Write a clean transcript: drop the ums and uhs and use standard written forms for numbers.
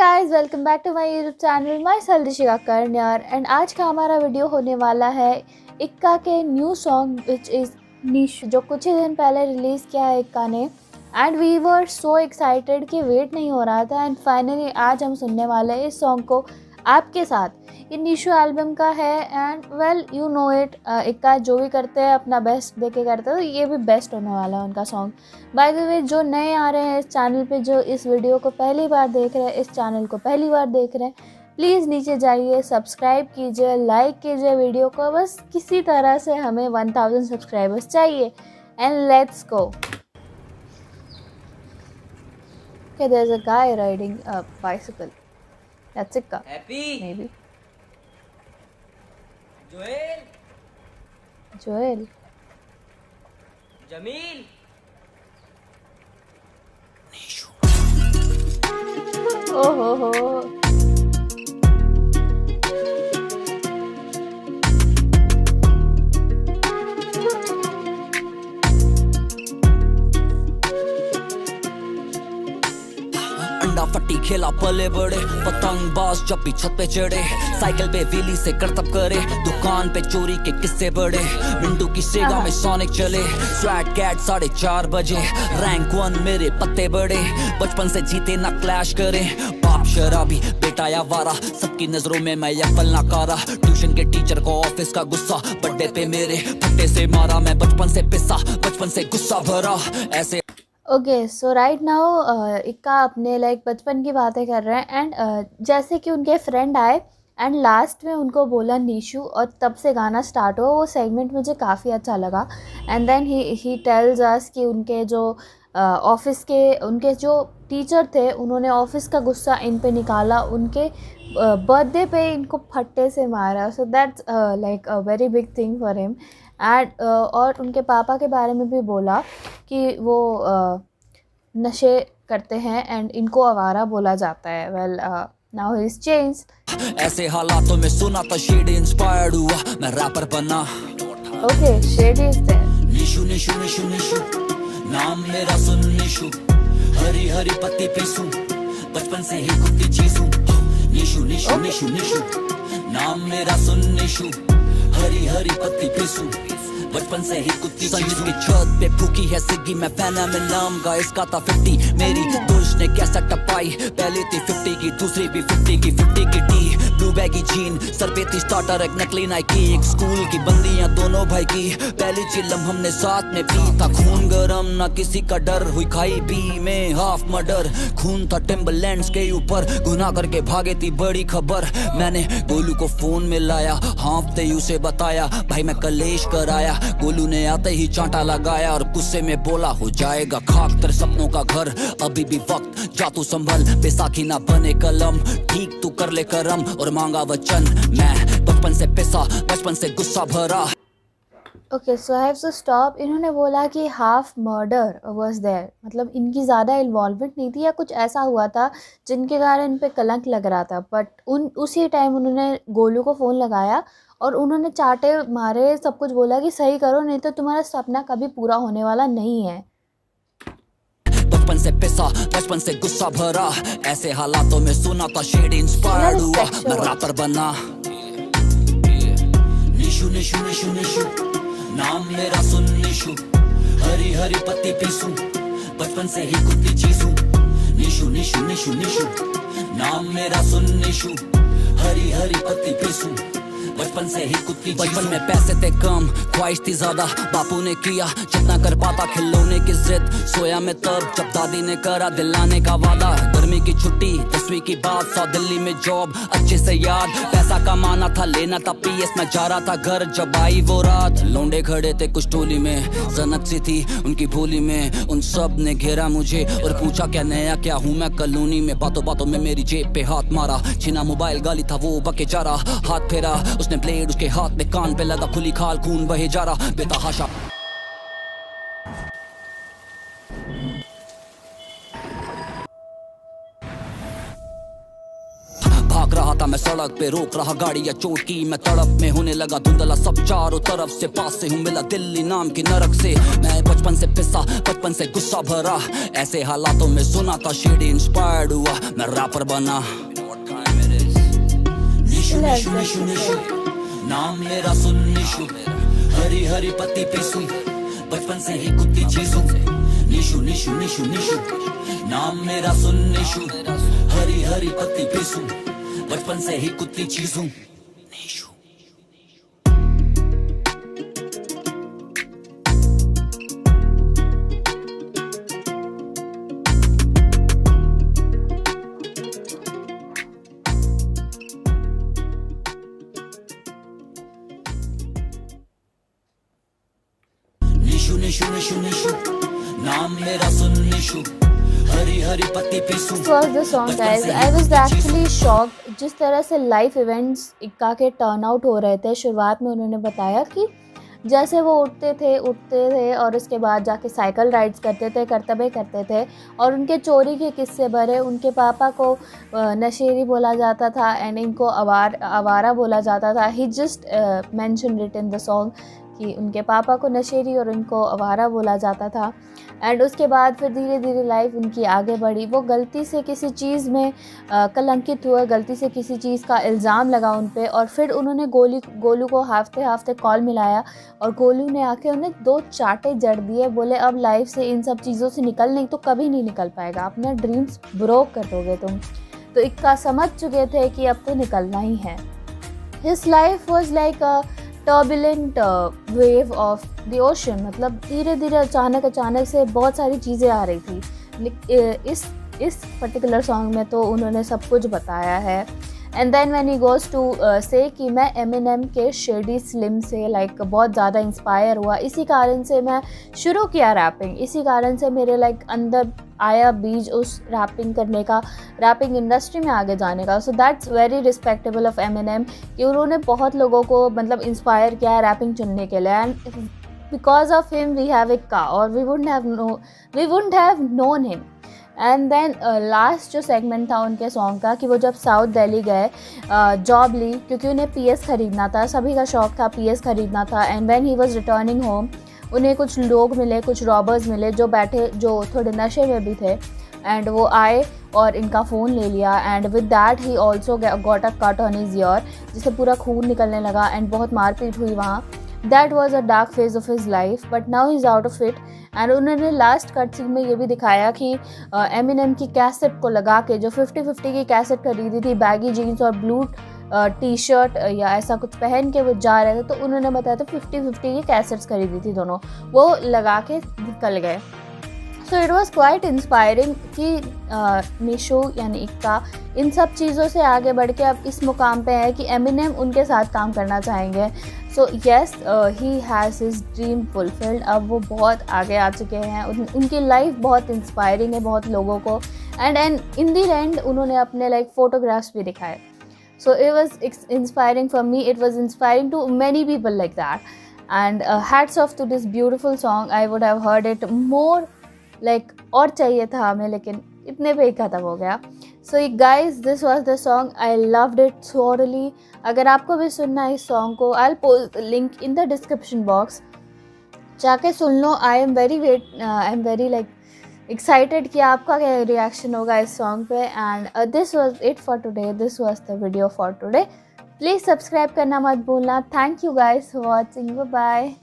Guys, welcome back to my YouTube channel. Myself Rishika Karnayar एंड आज का हमारा वीडियो होने वाला है इक्का के न्यू सॉन्ग विच इज़ निश, जो कुछ ही दिन पहले रिलीज़ किया है इक्का ने। And we were so excited कि वेट नहीं हो रहा था। एंड फाइनली आज हम सुनने वाले हैं इस सॉन्ग को आपके साथ। ये निशु एल्बम का है and well you know it, इक्का जो भी करते हैं अपना बेस्ट देके करते हैं, तो ये भी बेस्ट होने वाला है उनका सॉन्ग। बाय द वे, जो नए आ रहे हैं इस चैनल पे, जो इस वीडियो को पहली बार देख रहे हैं, इस चैनल को पहली बार देख रहे हैं, प्लीज़ नीचे जाइए, सब्सक्राइब कीजिए, लाइक कीजिए वीडियो को। बस किसी तरह से हमें 1000 सब्सक्राइबर्स चाहिए and let's go. Okay, there's a guy riding a bicycle. That's Ikka. Happy Maybe. Joel Joel. Jamil Oh ho ho. अंडा फट्टी खेला पले बड़े, पतंग बाज जब भी छत पे चढ़े, साइकिल पे व्हीली से करतब करे, दुकान पे चोरी के किस्से बड़े, मिंटू की सेगा में सोनिक चले, स्वैट कैट 4:30 बजे, रैंक 1 मेरे पत्ते बड़े, बचपन से जीते ना क्लैश करे, बाप शराबी बेटा या वारा, सबकी नजरों में मैं अव्वल नाकारा, ट्यूशन के टीचर को ऑफिस का गुस्सा, बर्थडे पे मेरे फट्टे से मारा, मैं बचपन से पिसा, बचपन से गुस्सा भरा, ऐसे ओके सो राइट नाउ इक्का अपने लाइक बचपन की बातें कर रहे हैं एंड जैसे कि उनके फ्रेंड आए एंड लास्ट में उनको बोला निशु, और तब से गाना स्टार्ट हुआ। वो सेगमेंट मुझे काफ़ी अच्छा लगा। And then he tells us कि उनके जो ऑफिस के उनके जो टीचर थे, उन्होंने ऑफिस का गुस्सा इन पे निकाला, उनके बर्थडे पे इनको फट्टे से मारा। So that's like a very big thing for him. And और उनके पापा के बारे में भी बोला कि वो नशे करते हैं एंड इनको आवारा बोला जाता है। Well now he is changed. ऐसे हालातों में सुना था शेड इंस्पायर्ड हुआ, मैं रैपर बना। Okay, shed is there. Nishu Nishu Nishu Nishu, नाम मेरा सुन निशु, हरी हरी पत्ती पीसू, बचपन से ही कुत्ती चीजू, निशु निशु निशु निशु, नाम मेरा सुन निशु, हरी हरी पत्ती पीसू, बचपन से ही कुत्ती चीजू। की छत पे फूकी है सिग्गी, मैं फैना में नाम का, इसका था 50, मेरी दुर्श ने कैसा टपाई, पहली थी 50 की, दूसरी भी 50 की T, blue baggy gene, sir पे थी स्टार्टर, एक नकली नाइकी, एक स्कूल की बंदियां दोनों भाई की, पहली चिल्लम हमने साथ में पी, था खून गरम ना किसी का डर, हुई खाई पी में हाफ मर्डर, खून था टिम्बरलैंड्स के ऊपर, गुनाह करके भागे थी बड़ी खबर, मैंने गोलू को फोन में लाया, हाँफते ही उसे बताया, भाई मैं कलेश कराया, गोलू ने आते ही चांटा लगाया और गुस्से में बोला, हो जाएगा खाक तेरे सपनों का घर, अभी भी वक्त जा तू संभल, बैसाखी ना बने कलम, ठीक तू कर ले करम और मांगा वचन, मैं बचपन से पिसा, बचपन से गुस्सा भरा। Okay so I have to stop. इन्होंने बोला कि हाफ मर्डर वाज देयर, मतलब इनकी ज़्यादा इन्वॉल्वमेंट नहीं थी या कुछ ऐसा हुआ था जिनके कारण इन पे कलंक लग रहा था। बट उसी टाइम उन्होंने गोलू को फ़ोन लगाया और उन्होंने चाटे मारे, सब कुछ बोला कि सही करो नहीं तो तुम्हारा सपना कभी पूरा होने वाला नहीं है। बचपन से पिसा, बचपन से गुस्सा भरा, ऐसे हालातों में सुना था शेड इंस्पायर्ड हुआ, मैं रैपर बना। निशु निशु निशु निशु, नाम मेरा सुन निशु, हरी हरी पत्ती पीसू, बचपन से ही कुत्ती चीजू, निशु निशु निशु निशु, नाम मेरा सुन निशु, हरी हरी पत्ती पीसू, बचपन से ही कुत्ती। बचपन में पैसे थे कम, ख्वाहिश थी ज्यादा, बापू ने किया जितना कर पाता, खिलौने की जिद, सोया मैं तब जब दादी ने करा दिलाने का वादा, गर्मी की छुट्टी 10वीं की बात, 100 दिल्ली में जॉब, अच्छे से याद, पैसा कमाना था, लेना था पीएस, मैं जा रहा था घर जब आई वो रात, लौंडे खड़े थे कुछ टोली में, जनक सी थी उनकी भोली में, उन सब ने घेरा मुझे और पूछा क्या नया क्या हूँ मैं कॉलोनी में, बातों बातों में मेरी जेब पे हाथ मारा, छीना मोबाइल, गाली था वो बके जा रहा, हाथ फेरा उसने ब्लेड, उसके हाथ में कान पे लगा, खुली खाल खून बहे जा रहा, बेतहाशा भाग रहा था मैं सड़क पे, रोक रहा गाड़ी या चोट की मैं तड़प में, होने लगा धुंधला सब चारों तरफ से, पास से हूँ मिला दिल्ली नाम की नरक से। मैं बचपन से पिसा, बचपन से गुस्सा भरा, ऐसे हालातों में सुना था शेडी इंस्पायर्ड हुआ मैं रैपर बना। निशु निशु निशु निशु नाम मेरा सुन निशु, हरी हरी पत्ती पीसूं, बचपन से ही कुत्ती चीजूं। निशु निशु निशु निशु नाम मेरा सुन निशु, हरी हरी पत्ती पीसूं, बचपन से ही कुत्ती चीजूं। निशु निशु निशु निशु निशु नाम मेरा सुन निशु, हरी हरी पत्ती पीसूं। This was the song guys. I was actually shocked जिस तरह से लाइफ इवेंट्स इक्का के टर्न आउट हो रहे थे। शुरुआत में उन्होंने बताया कि जैसे वो उठते थे और उसके बाद जाके साइकिल राइड्स करते थे, करतबे करते थे, और उनके चोरी के किस्से भरे। उनके पापा को नशेड़ी बोला जाता था एंड इनको आवारा बोला जाता था। He just mention it in the song कि उनके पापा को नशेड़ी और उनको आवारा बोला जाता था। एंड उसके बाद फिर धीरे धीरे लाइफ उनकी आगे बढ़ी। वो गलती से किसी चीज़ में कलंकित हुए, गलती से किसी चीज़ का इल्ज़ाम लगा उन पे, और फिर उन्होंने गोलू को हाफते कॉल मिलाया और गोलू ने आके उन्हें 2 चांटे जड़ दिए। बोले अब लाइफ से इन सब चीज़ों से निकल नहीं तो कभी नहीं निकल पाएगा, अपने ड्रीम्स ब्रोक कर दोगे तुम। तो इक्का समझ चुके थे कि अब तो निकलना ही है। His life was like a turbulent wave of the ocean, मतलब धीरे धीरे अचानक से बहुत सारी चीज़ें आ रही थी। इस पर्टिकुलर सॉन्ग में तो उन्होंने सब कुछ बताया है। And then when he goes to say कि मैं एमिनेम के शेडी स्लिम से लाइक बहुत ज़्यादा इंस्पायर हुआ, इसी कारण से मैं शुरू किया रैपिंग, इसी कारण से मेरे लाइक अंदर आया बीज उस रैपिंग करने का, रैपिंग इंडस्ट्री में आगे जाने का। So that's very respectable of Eminem कि उन्होंने बहुत लोगों को मतलब इंस्पायर किया है रैपिंग चुनने के लिए। And because of him we have Ikka, और we wouldn't have known him. And then last जो सेगमेंट था उनके सॉन्ग का कि वो जब साउथ दिल्ली गए जॉब ली, क्योंकि उन्हें PS ख़रीदना था, सभी का शौक था PS ख़रीदना था। And when he was returning home, उन्हें कुछ लोग मिले, कुछ रॉबर्स मिले जो थोड़े नशे में भी थे। एंड वो आए और इनका फ़ोन ले लिया। And with that he also got a cut on his year, जिससे पूरा खून निकलने लगा एंड बहुत मारपीट हुई वहाँ। That was a dark phase of his life, but now he is out of it. And उन्होंने लास्ट कट सीन में ये भी दिखाया कि एमिनेम की कैसेट को लगा के, जो 50-50 की कैसेट खरीदी थी, बैगी जीन्स और ब्लू टी-शर्ट या ऐसा कुछ पहन के वो जा रहे थे, तो उन्होंने बताया था 50-50 की कैसेट्स खरीदी थी दोनों, वो लगा के निकल गए। So it was quite inspiring कि निशु यानी इक्का इन सब चीज़ों से आगे बढ़ के अब इस मुकाम पे है कि एमिनेम उनके साथ काम करना चाहेंगे। So yes, he has his dream fulfilled. अब वो बहुत आगे आ चुके हैं, उनकी लाइफ बहुत इंस्पायरिंग है बहुत लोगों को। एंड इन दी एंड उन्होंने अपने लाइक फ़ोटोग्राफ्स भी दिखाए। So it was inspiring for me. It was inspiring to many people like that. And hats off to this beautiful song. I would have heard it more like और चाहिए था हमें, लेकिन इतने पे ही ख़त्म हो गया। So guys, this was the song. I loved it thoroughly. अगर आपको भी सुनना है इस song को, I'll post the link in the description box. जाके सुन लो। I am very like excited कि आपका क्या रिएक्शन होगा इस सॉन्ग पे। And this was it for today, this was the video for today. Please subscribe करना मत भूलना। Thank you guys for watching, bye bye.